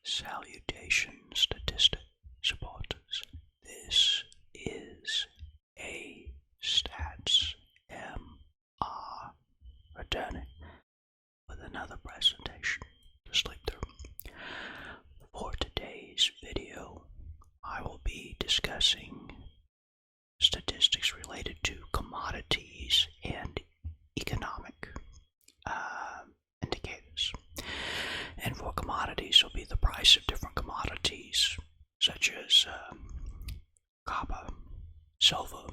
Salutation, statistic supporters. This is a Stats MR returning with another presentation to sleep through. For today's video, I will be discussing statistics related to commodities and economic indicators. And for commodities, will be the price of different commodities, such as copper, silver,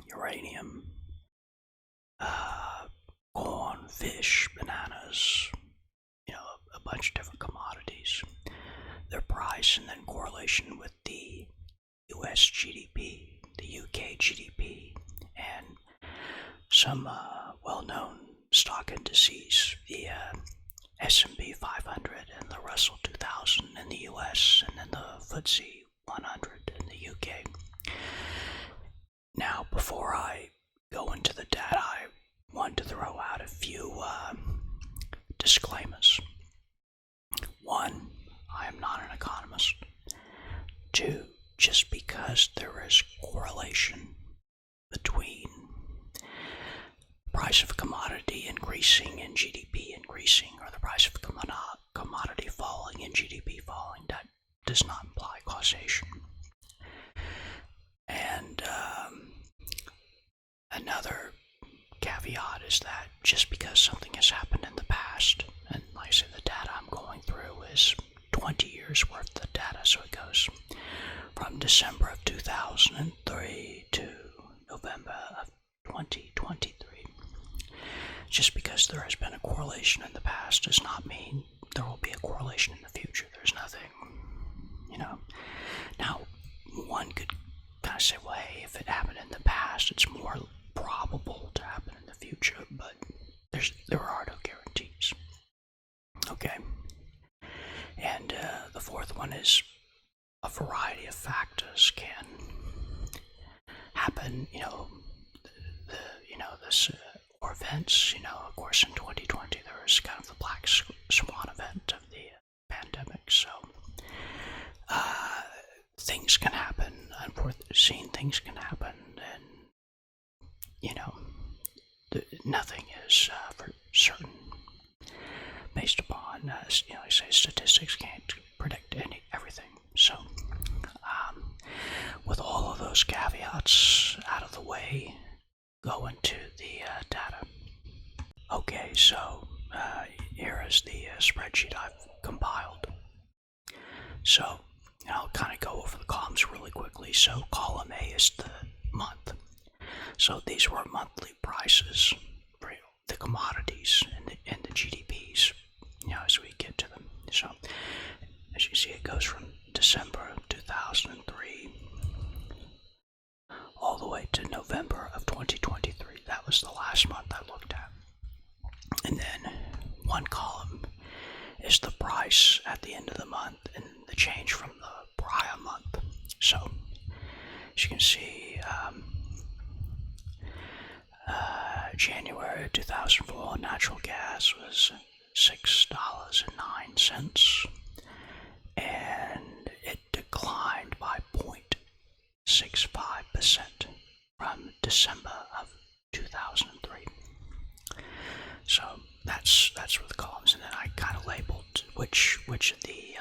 uranium, corn, fish, bananas, a bunch of different commodities, their price, and then correlation with the US GDP, the UK GDP, and some well-known stock indices, the S&P 500 and the Russell 2000 in the US, and then the FTSE 100 in the UK. Now, before I go into the data, I want to throw out a few disclaimers. One, I am not an economist. Two, just because there is correlation between price of commodity increasing and GDP increasing, or the price of commodity falling and GDP falling, that does not imply causation. And another caveat is that just because something has happened in the past, and like I said, the data I'm going through is 20 years worth of data, so it goes from December of 2003 to November of 2023. Just because there has been a correlation in the past does not mean there will be a correlation in the future. There's nothing, Now, one could kind of say, well, hey, if it happened in the past, it's more probable to happen in the future, but there are no guarantees. Okay. And the fourth one is a variety of factors can happen, or events. Of course, in 2020 there was kind of the black swan event of the pandemic, so things can happen, unforeseen things can happen, and nothing is for certain based upon, I say statistics can't predict everything. So with all of those caveats out of the way, go into the data. Okay, so here is the spreadsheet I've compiled. So I'll kind of go over the columns really quickly. So column A is the month. So these were monthly prices for the commodities and the GDPs, as we get to them. So as you see, it goes from December of 2003 all the way to November of 2023. That was the last month I looked at. And then one column is the price at the end of the month and the change from the prior month. So as you can see, January 2004 natural gas was $6.09, and it declined by 0.65% from December of 2003. So that's with the columns, and then I kind of labeled which of the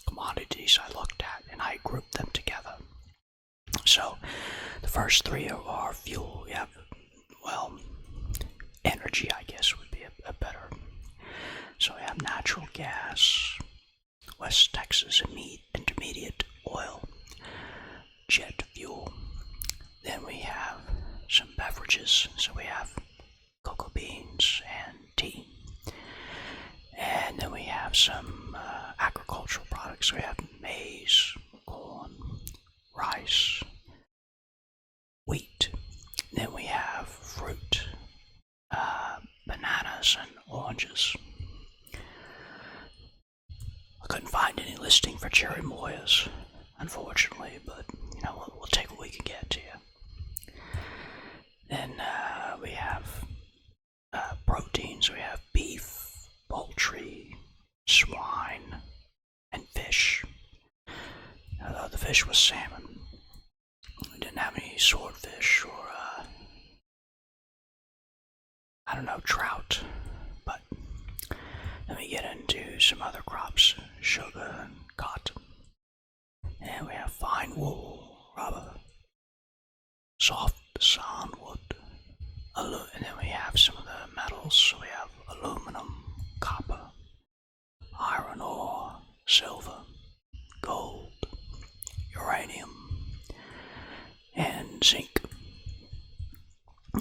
commodities I looked at, and I grouped them together. So the first three are fuel. We have, energy, I guess, would be a better. So we have natural gas, West Texas Intermediate oil, jet fuel. Then we have some beverages. So we have cocoa beans and tea. And then we have some agricultural products. We have maize, corn, rice, wheat. Then we have fruit, bananas and oranges. I couldn't find any listing for cherry moyas, unfortunately, but we'll take what we can get to you. Then we have proteins. We have beef, poultry, swine, fish was salmon. We didn't have any swordfish or, I don't know, trout. But then we get into some other crops, sugar and cotton. And we have fine wool, rubber, soft sandwood, and then we have some of the metals. So we have aluminum, copper, iron ore, silver, gold, uranium, and zinc.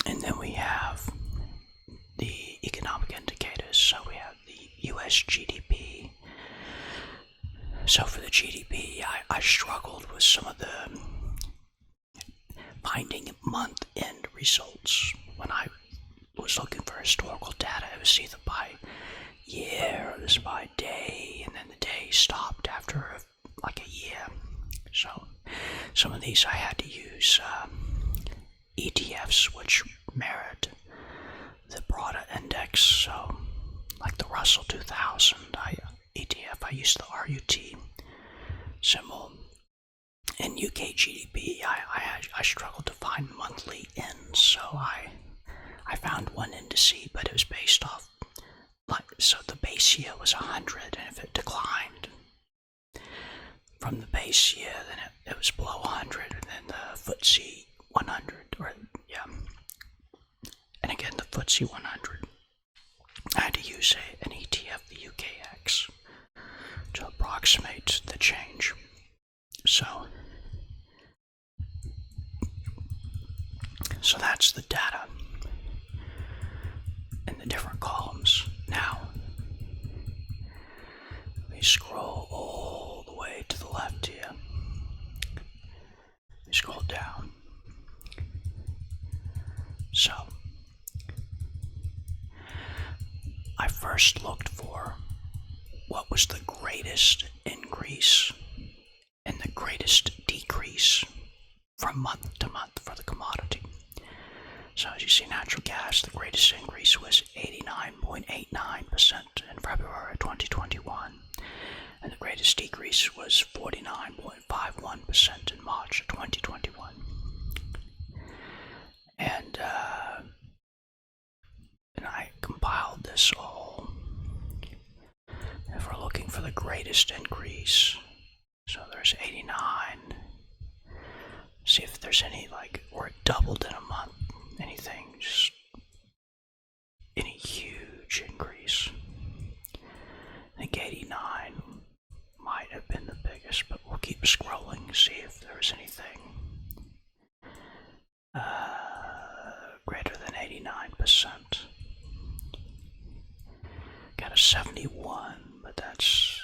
And then we have the economic indicators. So we have the US GDP. So for the GDP, I struggled with some of the finding month-end results. When I was looking for historical data, it was either by year or it was by day, and then the day stopped after like a year. So some of these I had to use ETFs, which mirrored the broader index. So like the Russell 2000 ETF, I used the RUT symbol. In UK GDP, I struggled to find monthly ends, so I found one indice, but it was based off, so the base year was 100, and if it declined from the base year, then it was below 100, and then the FTSE 100, and again the FTSE 100. I had to use an ETF, the UKX, to approximate the change. So that's the data in the different columns. Now, we scroll all the way to the left here. We scroll down. So, I first looked for what was the greatest increase and the greatest decrease from month to month for the commodity. So as you see, natural gas, the greatest increase was 89.89% in February 2021, and the greatest decrease was 49.51% in March of 2021. And I compiled this all. If we're looking for the greatest increase, so there's 89. See if there's any, or it doubled in a month. Anything, just any huge increase. I think 89 might have been the biggest, but we'll keep scrolling, see if there's anything greater than 89%. Got a 71, but that's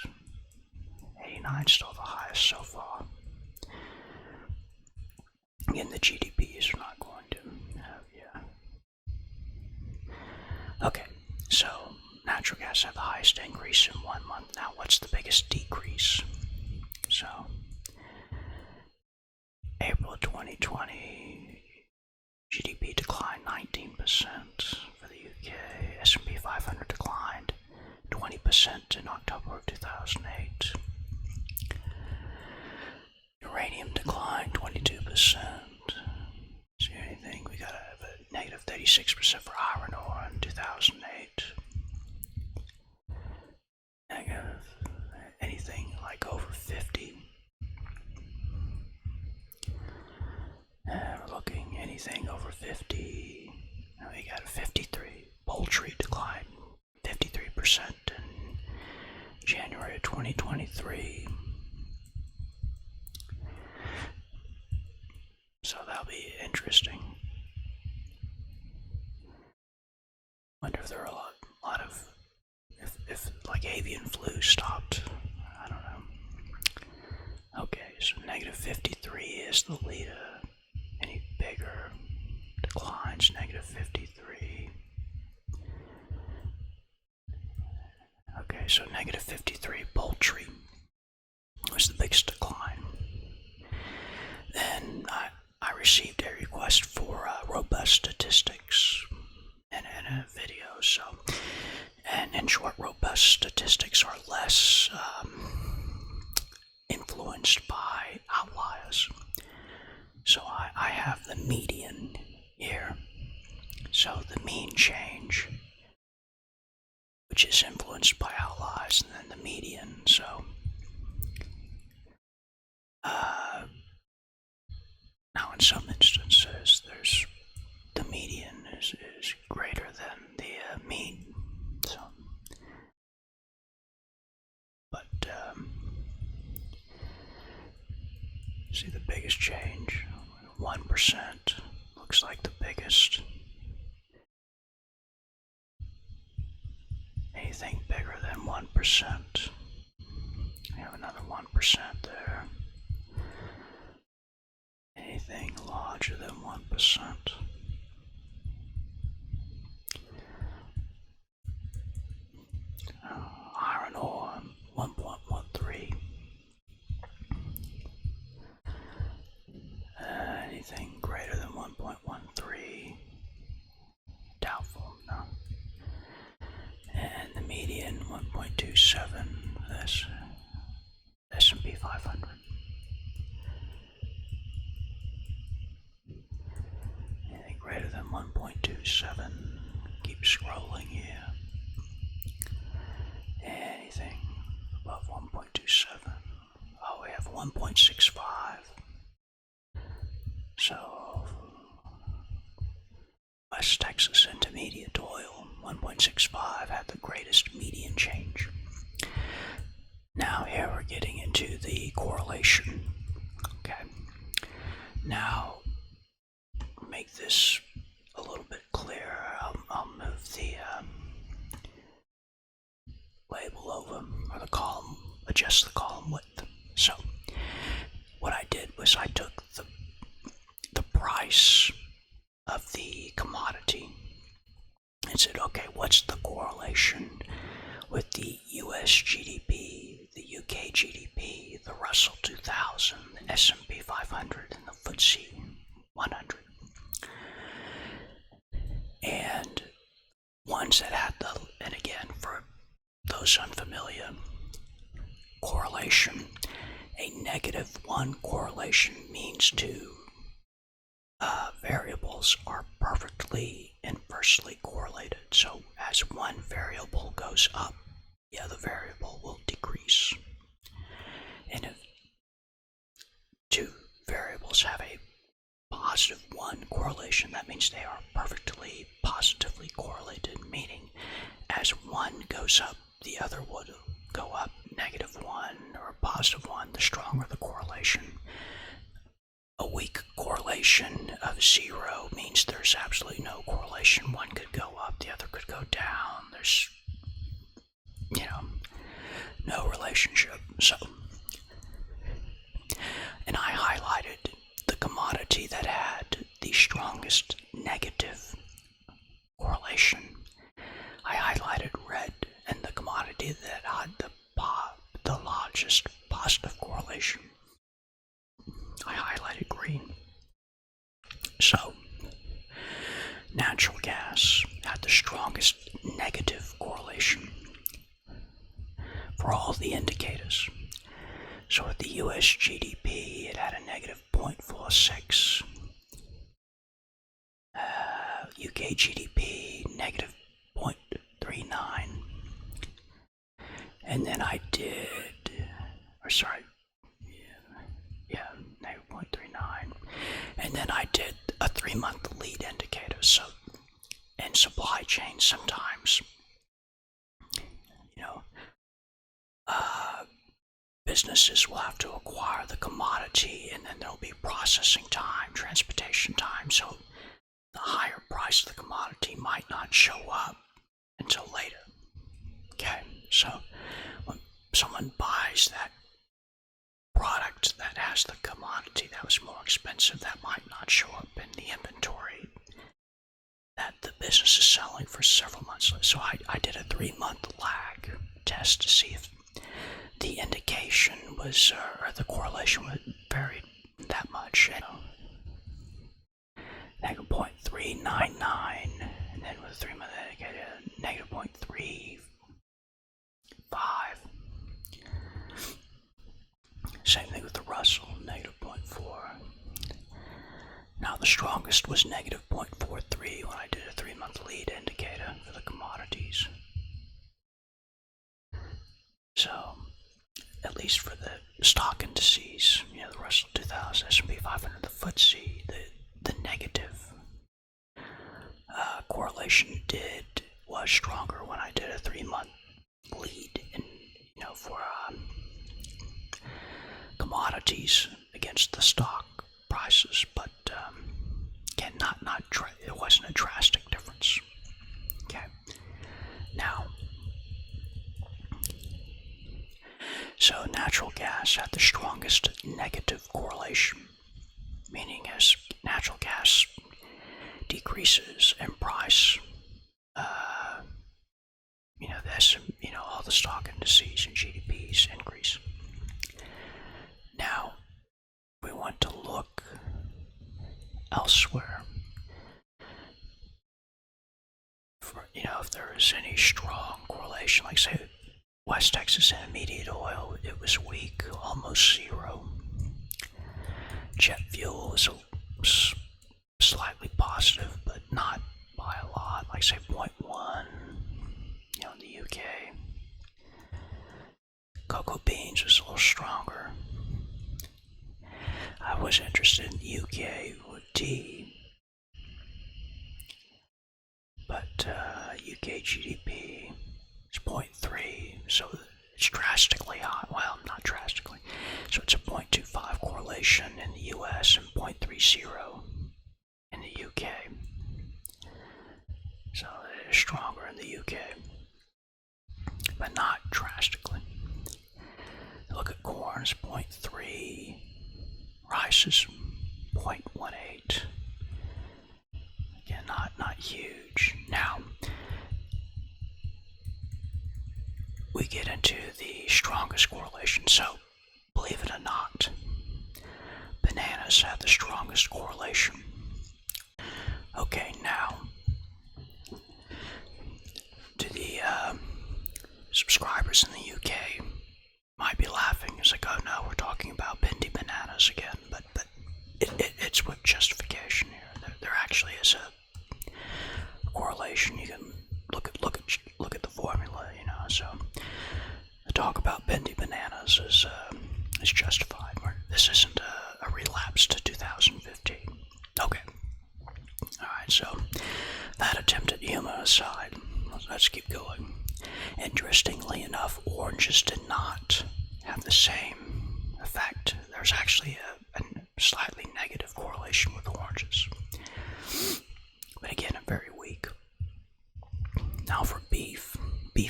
89 still the highest so far. Again, the GDPs are not going to have, Okay, so natural gas had the highest increase in 1 month. Now, what's the biggest decrease? So, April 2020, GDP declined 19% for the UK. S&P 500 declined 20% in October of 2008. Uranium declined 22%. See anything? We got a negative 36% for iron ore in 2008. Negative anything like over 50. We're looking anything over 50. Now we got a 53. Poultry declined 53% in January of 2023. So that'll be interesting. Wonder if there are a lot of, if like avian flu stopped. I don't know. Okay, so negative 53 is the leader. Any bigger declines? Negative 53. Okay, so negative 53 poultry was the biggest decline. Then I received a request for robust statistics in a video. So, and in short, robust statistics are less influenced by outliers the median here. So the mean change, which is influenced by outliers, and then the median. So now in some instances, the median is greater than the mean. So, but see the biggest change, 1% looks like the biggest. Anything bigger than 1%, we have another 1% there. Anything larger than 1%. Iron ore, 1.13. Anything greater than 1.13, doubtful, no. And the median, 1.27, that's S&P 500. Anything greater than 1.27, keep scrolling here. Anything above 1.27, oh, we have 1.65. So, West Texas Intermediate oil, 1.65, had the greatest median change. Now here we're getting into the correlation. Okay. Now, make this a little bit clearer. I'll move the label over, or the column, adjust the column width. So, what I did was I took the price of the commodity and said, okay, what's the correlation with the US GDP, the UK GDP, the Russell 2000, the S&P 500, and the FTSE 100? And ones that had and again, for those unfamiliar, correlation, a -1 correlation means two variables are perfectly inversely correlated. So as one variable goes up, the other variable will decrease. And if two variables have a +1 correlation, that means they are perfectly positively correlated, meaning as one goes up, the other would go up. -1 or +1, the stronger the correlation. A weak correlation of 0 means there's absolutely no correlation. One could go up, the other could go down. There's, no relationship. So, and I highlighted the commodity that had the strongest negative correlation. I highlighted red, and the commodity that had the largest positive correlation, I highlighted green. So, natural gas had the strongest negative correlation for all the indicators. So with the US GDP, it had a -0.46. UK GDP, -0.39. And then I did, -0.39. And then I did a 3-month lead indicator. So in supply chain, sometimes, businesses will have to acquire the commodity, and then there'll be processing time, transportation time. So the higher price of the commodity might not show up until later. Okay, so when someone buys that product that has the commodity that was more expensive, that might not show up in the inventory that the business is selling for several months. So I did a 3-month lag test to see if the indication was, or the correlation was varied that much. -0.399, and then with a 3-month indicator, -0.35. Same thing with the Russell, -0.4. Now the strongest was negative 0.43 when I did a 3-month lead indicator for the commodities. So, at least for the stock indices, the Russell 2000, S&P 500, the FTSE, the negative correlation was stronger when I did a 3-month lead in, for commodities against the stock prices, but again, it wasn't a drastic difference. Okay, now, so natural gas had the strongest negative correlation, meaning as natural gas decreases in price, all the stock indices and GDPs increase. Now, we want to look elsewhere for, if there is any strong correlation, like say West Texas Intermediate oil, it was weak, almost zero. Jet fuel was slightly positive, but not by a lot, like say 0.1, in the UK. Cocoa beans was a little stronger. I was interested in the UK with tea, but UK GDP is 0.3, so it's drastically high. Well, not drastically. So it's a 0.25 correlation in the US and 0.30 in the UK. So it is stronger in the UK, but not drastically. Look at corn, it's 0.3. Rice is 0.18. Again, not huge. Now, we get into the strongest correlation. So, believe it or not, bananas have the strongest correlation. Okay, now, to the subscribers in the UK, might be laughing. It's like, oh no, we're talking about Bindi bananas again, but it's with justification here. There actually is a correlation. You can look at the formula, So the talk about Bindi bananas is justified. This isn't a relapse to 2015. Okay. All right. So that attempt at humor aside, let's keep going. Interestingly enough, oranges did not have the same effect. There's actually a slightly negative correlation with oranges, but again, very weak. Now for beef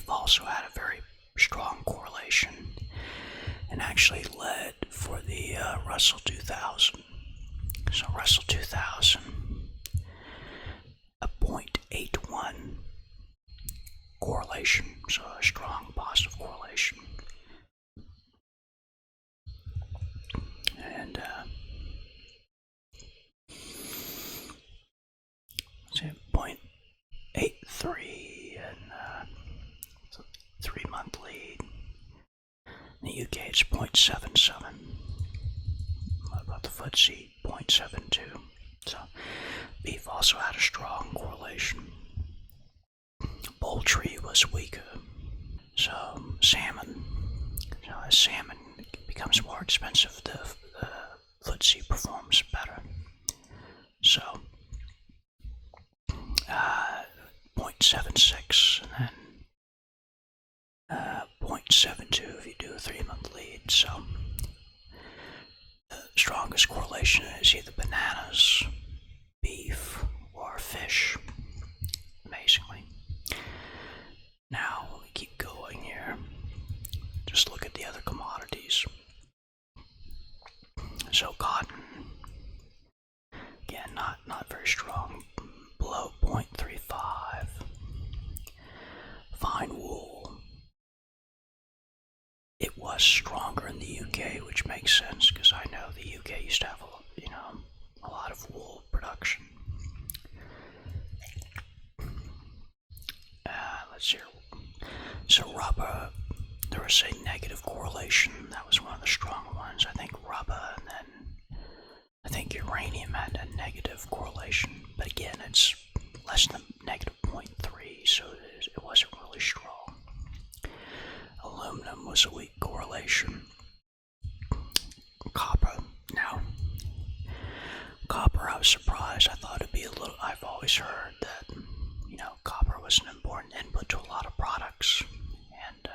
also had a very strong correlation and actually led for the Russell 2000. So Russell 2000, a 0.81 correlation, so a strong positive correlation. And say 0.83 and 3-month lead. In the UK it's 0.77. What about the FTSE? 0.72. So beef also had a strong correlation. Poultry was weaker. So salmon, as salmon becomes more expensive, the FTSE performs better. So 0.76 and then 0.72 if you do a 3-month lead. So the strongest correlation is either bananas, beef, or fish, amazingly. Now, we keep going here. Just look at the other commodities. So cotton, again, not very strong, below 0.35. Fine wool, it was stronger in the UK, which makes sense because I know the UK used to have a lot of wool production. Let's see. So rubber, there was a negative correlation. That was one of the strong ones. I think rubber, and then I think uranium had a negative positive correlation, but again, it's less than negative 0.3, so it wasn't really strong. Aluminum was a weak correlation. Copper, now, copper, I was surprised. I thought it'd be a little, I've always heard that, copper was an important input to a lot of products, and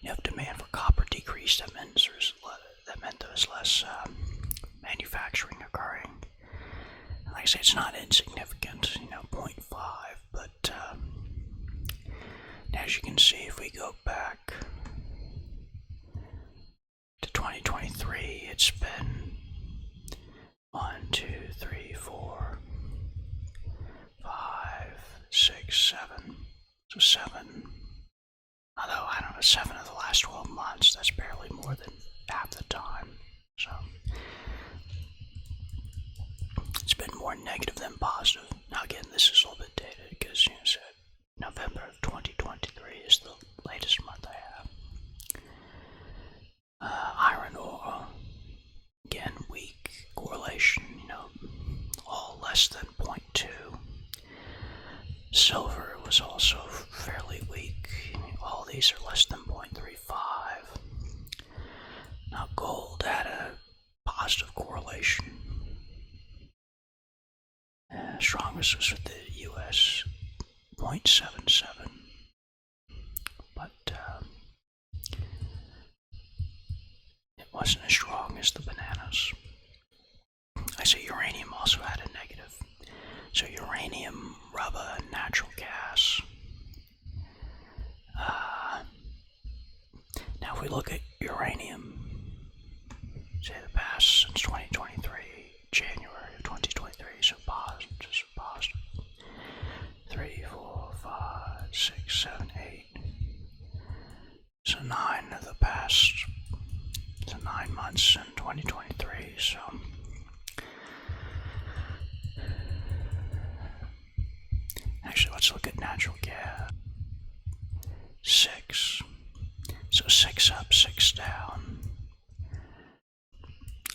if demand for copper decreased, that meant there was less manufacturing occurring. Like I say, it's not insignificant, 0.5, but as you can see, if we go back to 2023, it's been 1, 2, 3, 4, 5, 6, 7. So 7. Although, I don't know, 7 of the last 12 months, that's barely more than half the time. So, it's been more negative than positive. Now, again, this is a little bit dated because, said November of 2023 is the latest month I have. Iron ore, again, weak correlation, all less than 0.2. Silver was also fairly weak. All these are less than 0.35. Now gold had a positive correlation. Strongest was with the US 0.77, but it wasn't as strong as the bananas. I say uranium also had a negative. So uranium, rubber, and natural gas. Now if we look at uranium, say the past since 2023, January of 2023, so positive. 3, 4, 5, 6, 7, 8. So 9 of the past, 9 months in 2023, so actually, let's look at natural gas. 6. So 6 up, 6 down.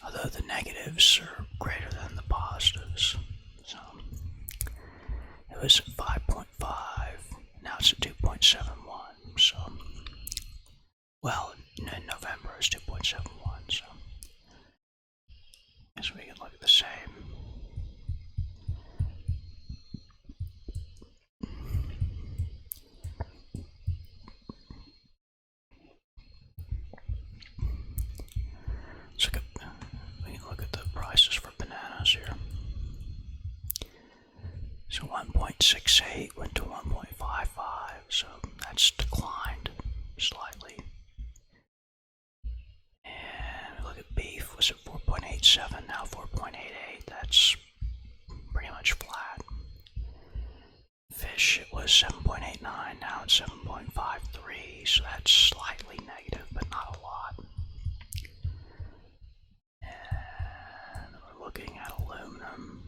Although the negatives are greater than the positives. So it was at 5.5. Now it's at 2.71. So, well, in November it's 2.71. So, I guess we can look at the same. We can look at the prices for bananas here. So 1.68 went to 1.55, so that's declined slightly. And we look at beef, was at 4.87, now 4.88, that's pretty much flat. Fish, it was 7.89, now it's 7.53, so that's slightly negative, but not a lot. And we're looking at aluminum.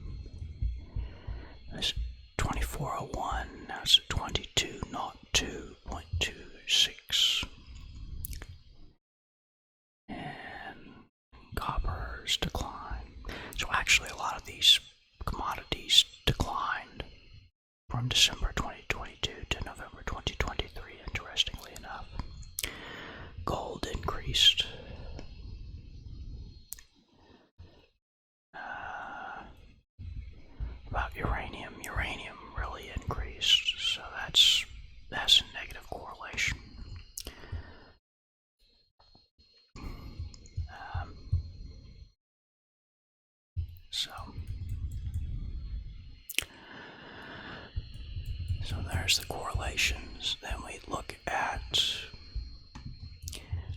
It's 2401, now it's at 2202.26. And copper's declined. So actually a lot of these commodities declined from December 2022 to November 2023, interestingly enough. Gold increased. About uranium really increased, so that's a negative correlation. So there's the correlations. Then we look at,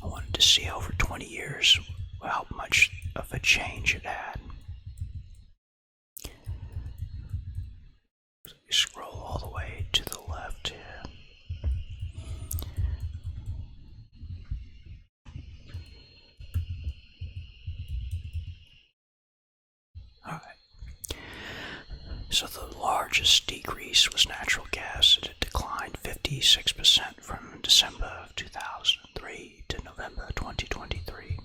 I wanted to see over 20 years how much of a change it had. Scroll all the way to the left here. Alright. So the largest decrease was natural gas. It had declined 56% from December of 2003 to November 2023.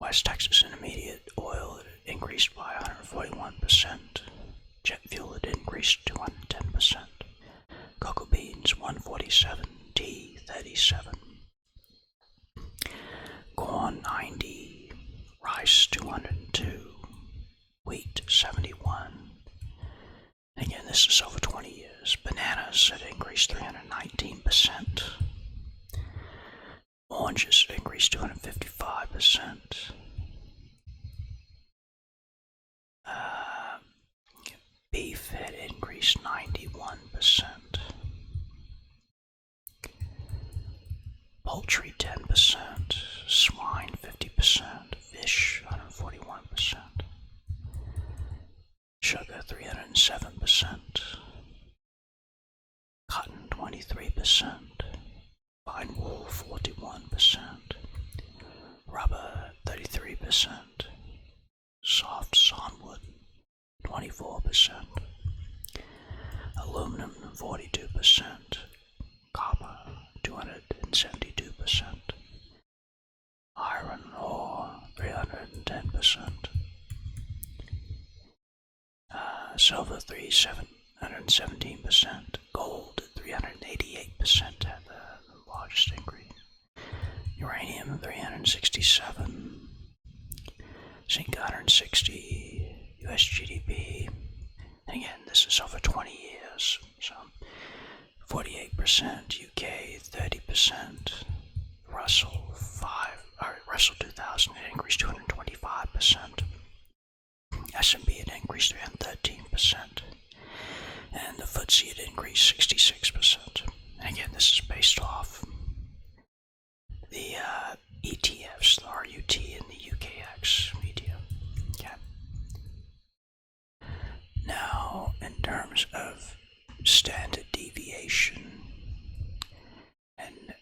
West Texas Intermediate oil increased by 141%. Jet fuel had increased 210%. Cocoa beans 147, tea 37. Corn 90, rice 202, wheat 71. Again, this is over 20 years. Bananas had increased 319%. Oranges had increased 255%. Beef had increased 91%. Poultry 10%. Swine 50%. Fish 141%. Sugar 307%. Cotton 23%. Fine wool 41%. Rubber 33%. Soft sawnwood 24%. Aluminum 42%. Copper 272%. Iron ore 310%. Silver 317%. Gold 388% had the largest increase. Uranium 367. Zinc 160. US GDP. And again, this is over 20 years. So 48%. UK 30%. Russell 2000 had increased 225%. S&P had increased 313%. And the FTSE had increased 66%. And again, this is based off the ETFs, the RUT and the UKX media. Okay. Now, in terms of standard deviation, and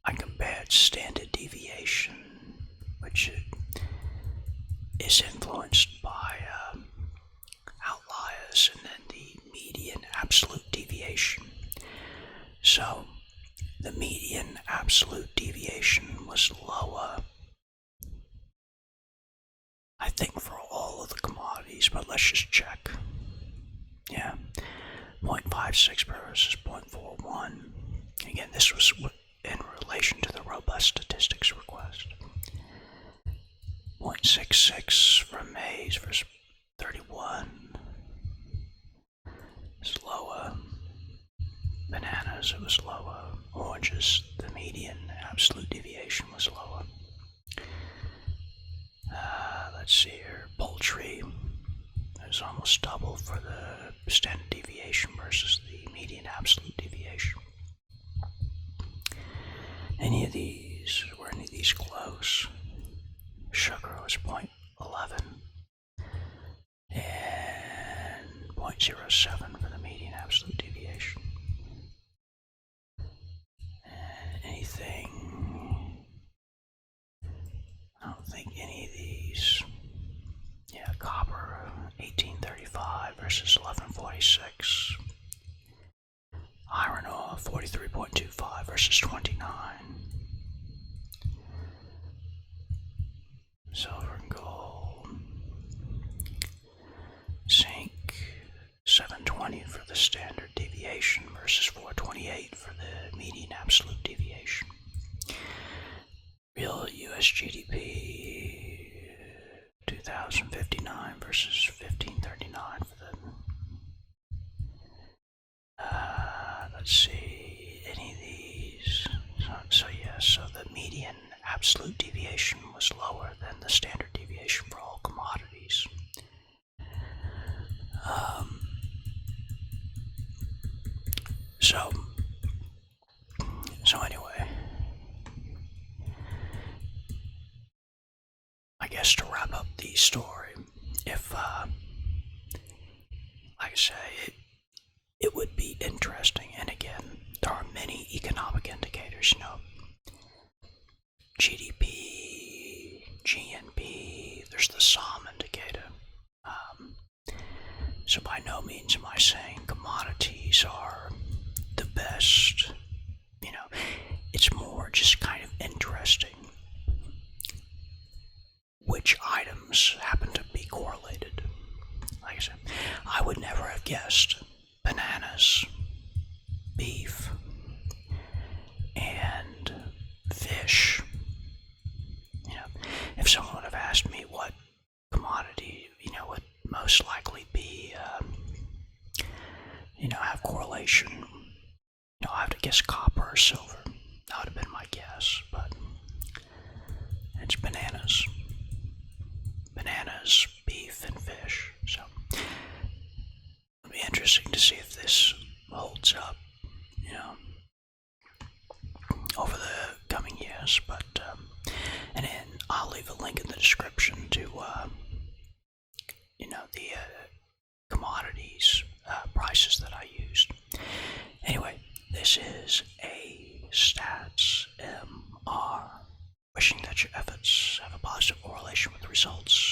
I compared standard deviation, which is influenced by outliers, and then the median absolute deviation. So, the median absolute deviation was lower, I think, for all of the commodities, but let's just check. Yeah, 0.56 versus 0.41. Again, this was in relation to the robust statistics request. 0.66 for maize versus 31. It's lower. Bananas, it was lower. Oranges, the median absolute deviation was lower. Let's see here. Poultry is almost double for the standard deviation versus the median absolute deviation. Were any of these close? Sugar was 0.11 and 0.07 for the median absolute deviation. I don't think any of these. Yeah, copper 1835 versus 1146. Iron ore 43.25 versus 29. Silver and gold. Zinc 720 for the standard deviation versus 428 for the median absolute deviation. Real US GDP 2059 versus 1539 for the let's see, any of these. So the median absolute deviation was lower than the standard deviation for all commodities. So anyway, I guess to wrap up the story, if, like I say, it would be interesting, and again, there are many economic indicators, GDP, GNP, there's the SOM indicator. So by no means am I saying commodities are the best. It's more just kind of interesting which items happen to be core would never have guessed bananas, beef, and fish. If someone would have asked me what commodity, would most likely be, have correlation, I have to guess copper or silver. That would have been my guess, but it's bananas. Bananas, beef, and fish. So it'll be interesting to see if this holds up, over the coming years. But and then I'll leave a link in the description to the commodities prices that I used. Anyway, this is a Stats MR. Wishing that your efforts have a positive correlation with the results.